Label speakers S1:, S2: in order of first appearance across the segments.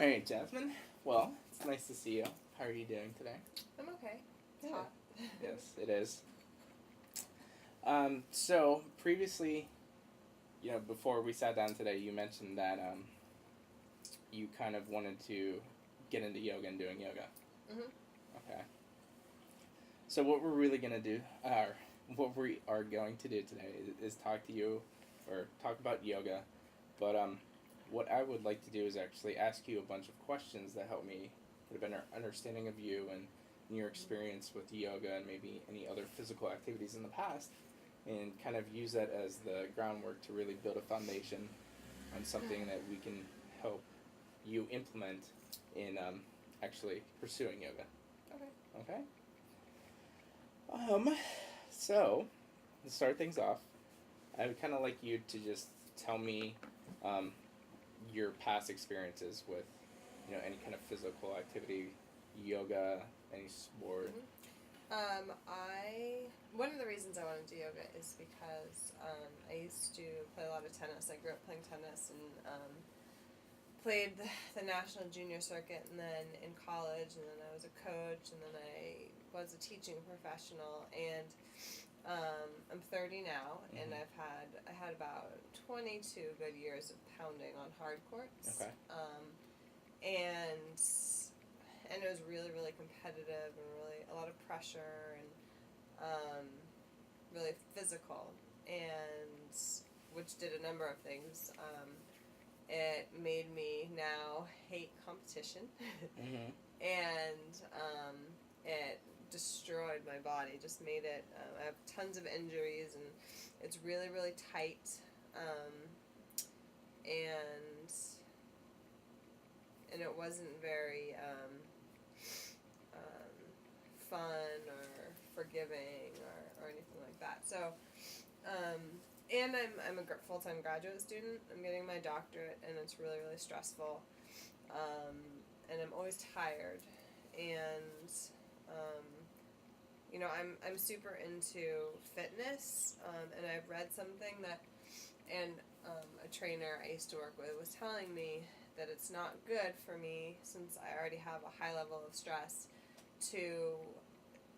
S1: right, Jasmine. Well, it's nice to see you. How are you doing today?
S2: I'm okay. It's
S1: Yeah.
S2: hot.
S1: Yes, it is. So previously, before we sat down today, you mentioned that you kind of wanted to get into yoga and doing yoga.
S2: Mhm.
S1: Okay. So what we're really gonna do, or what we are going to do today, is talk to you, or talk about yoga. But what I would like to do is actually ask you a bunch of questions that help me get a better understanding of you and your experience with yoga and maybe any other physical activities in the past, and kind of use that as the groundwork to really build a foundation on something that we can help you implement in actually pursuing yoga.
S2: Okay.
S1: Okay? Um, so, to start things off, I would kind of like you to just tell me um, your past experiences with, any kind of physical activity, yoga, any sport.
S2: Mhm. I one of the reasons I want to do yoga is because I used to play a lot of tennis. I grew up playing tennis and played the national junior circuit, and then in college, and then I was a coach, and then I was a teaching professional, and I'm 30 now, and
S1: Mhm.
S2: I had about 22 good years of pounding on hard courts.
S1: Okay.
S2: And it was really really competitive and really a lot of pressure and really physical, and which did a number of things. It made me now hate competition,
S1: Mhm.
S2: and it destroyed my body. Just made it. I have tons of injuries, and it's really really tight, and it wasn't very fun or forgiving or anything like that. So, and I'm a full time graduate student. I'm getting my doctorate, and it's really really stressful, and I'm always tired, and um, I'm super into fitness, and I've read something that, and a trainer I used to work with was telling me that it's not good for me, since I already have a high level of stress, to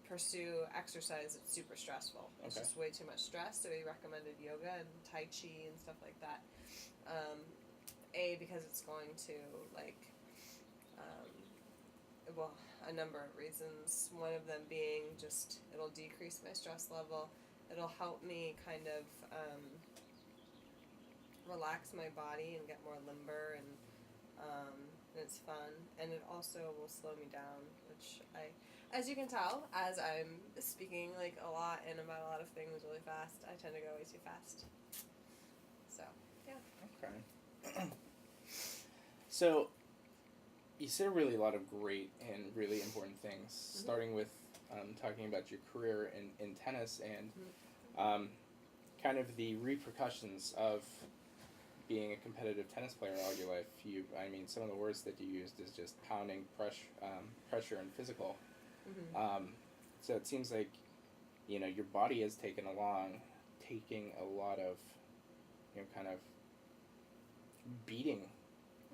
S2: pursue exercise that's super stressful. It's
S1: Okay.
S2: just way too much stress. So he recommended yoga and tai chi and stuff like that. Um, because it's going to like, well, a number of reasons. One of them being just it'll decrease my stress level. It'll help me kind of relax my body and get more limber, and it's fun, and it also will slow me down, which as you can tell, as I'm speaking like a lot and about a lot of things really fast, I tend to go way too fast. So yeah.
S1: Okay. So, you said really a lot of great and really important things, starting with talking about your career in tennis and um, kind of the repercussions of being a competitive tennis player all your life. Some of the words that you used is just pounding, pressure, and physical.
S2: Mm-hmm.
S1: Um, so it seems like, your body has taking a lot of, kind of beating,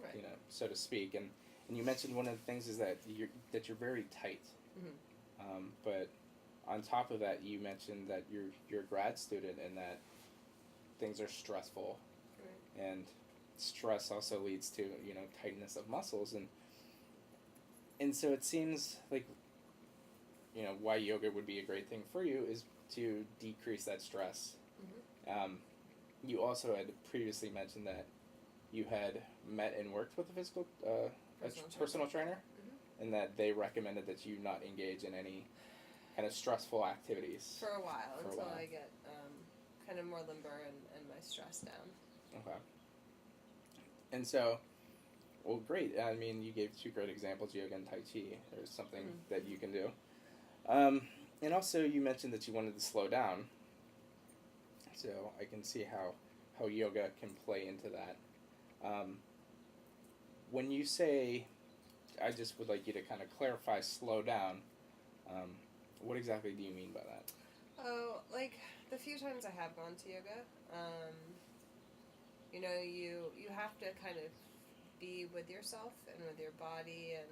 S2: Right.
S1: so to speak. And you mentioned one of the things is that you're very tight.
S2: Mm-hmm.
S1: But on top of that, you mentioned that you're a grad student and that things are stressful,
S2: Right.
S1: and stress also leads to tightness of muscles, and so it seems like why yoga would be a great thing for you is to decrease that stress.
S2: Mm-hmm.
S1: You also had previously mentioned that you had met and worked with a personal trainer,
S2: Mm-hmm.
S1: and that they recommended that you not engage in any kind of stressful activities
S2: For a while
S1: for a
S2: until
S1: while.
S2: I get kind of more limber and my stress down.
S1: Okay. And so, well, great. I mean, you gave two great examples, yoga and Tai Chi. There's something
S2: Mm-hmm.
S1: that you can do. And also, you mentioned that you wanted to slow down. So I can see how yoga can play into that. Um, when you say, I just would like you to kind of clarify slow down, um, what exactly do you mean by that?
S2: Oh, like the few times I have gone to yoga, you have to kind of be with yourself and with your body and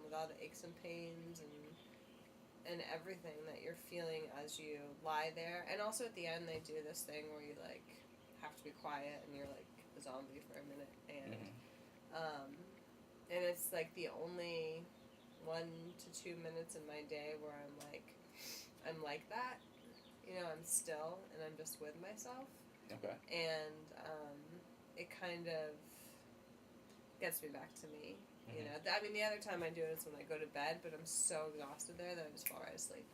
S2: with all the aches and pains and everything that you're feeling as you lie there. And also at the end they do this thing where you like have to be quiet and you're like a zombie for a minute, and it's like the only 1 to 2 minutes in my day where I'm like that, I'm still and I'm just with myself.
S1: Okay.
S2: And it kind of gets me back to me. I mean, the other time I do it is when I go to bed, but I'm so exhausted there that I just fall right asleep.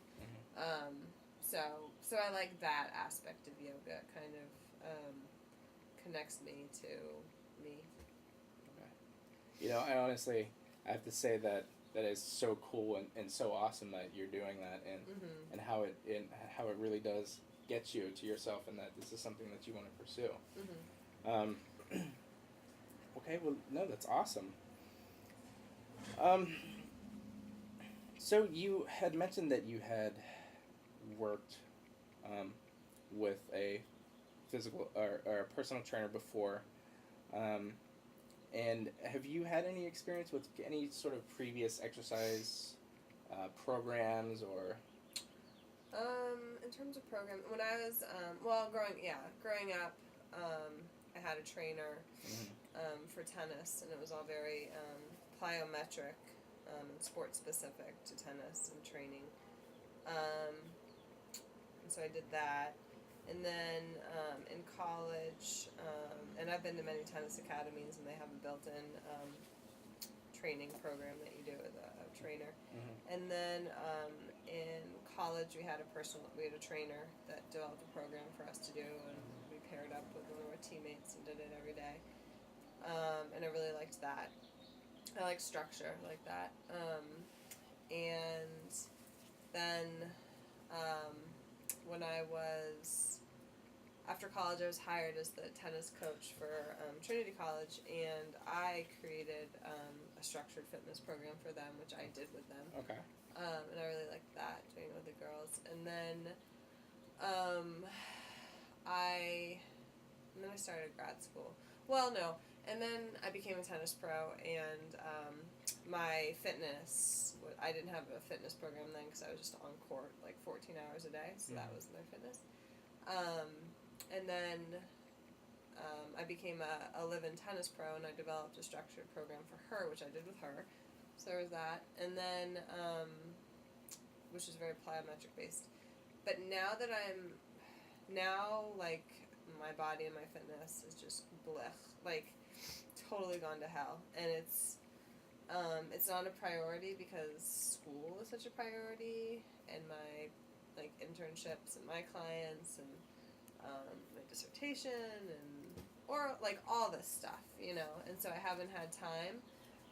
S2: So I like that aspect of yoga. It kind of connects me to me.
S1: Okay. I honestly, I have to say that is so cool and so awesome that you're doing that, and how it really does get you to yourself, and that this is something that you want to pursue. Okay, well, no, that's awesome. So you had mentioned that you had worked with a physical or a personal trainer before, and have you had any experience with any sort of previous exercise programs or?
S2: In terms of program, when I was growing up, I had a trainer for tennis, and it was all very plyometric and sport specific to tennis and training. And so I did that. And then in college, and I've been to many tennis academies, and they have a built-in training program that you do with a trainer. And then in college, we had a trainer that developed a program for us to do, and we paired up with one of our teammates and did it every day. And I really liked that. I like structure like that. And then when I was, after college, I was hired as the tennis coach for Trinity College, and I created a structured fitness program for them, which I did with them.
S1: Okay.
S2: And I really liked that, doing it with the girls. And then I started grad school. Well, no. And then I became a tennis pro, and my fitness, I didn't have a fitness program then because I was just on court like 14 hours a day, so that was my fitness. And then I became a live-in tennis pro, and I developed a structured program for her, which I did with her. So there was that. And then, which is very plyometric based. But now that like, my body and my fitness is just blech, like, totally gone to hell. And it's not a priority because school is such a priority, and my, like, internships and my clients and my dissertation or like all this stuff, and so I haven't had time.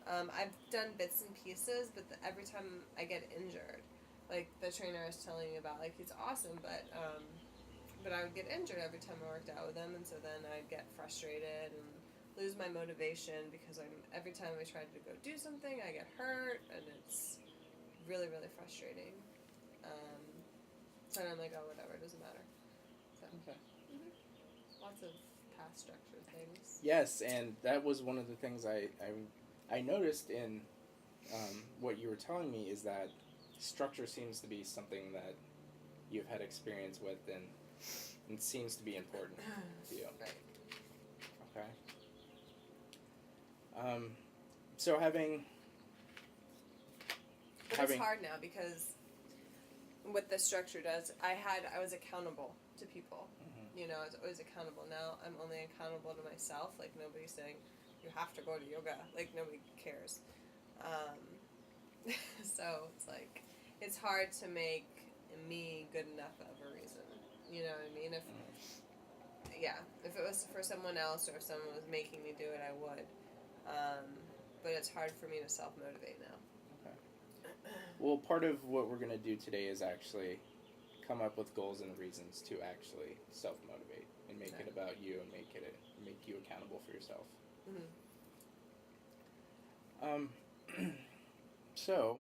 S2: I've done bits and pieces, but every time I get injured, like the trainer I was telling you about, like, he's awesome, but I would get injured every time I worked out with him, and so then I'd get frustrated and lose my motivation because every time I tried to go do something, I get hurt, and it's really, really frustrating. So I'm like, oh, whatever, it doesn't matter. So,
S1: okay.
S2: Lots of past structured things.
S1: Yes, and that was one of the things I noticed in what you were telling me, is that structure seems to be something that you've had experience with, and it seems to be important to you.
S2: Right.
S1: Okay. So
S2: it's hard now because what the structure does, I was accountable to people. I was always accountable. Now I'm only accountable to myself. Like, nobody's saying you have to go to yoga. Like, nobody cares. So it's like, it's hard to make me good enough of a reason. You know what I mean? If it was for someone else, or if someone was making me do it, I would. But it's hard for me to self-motivate now.
S1: Okay. Well, part of what we're going to do today is actually come up with goals and reasons to actually self-motivate and make it about you, and make you accountable for yourself.
S2: Mm-hmm.
S1: So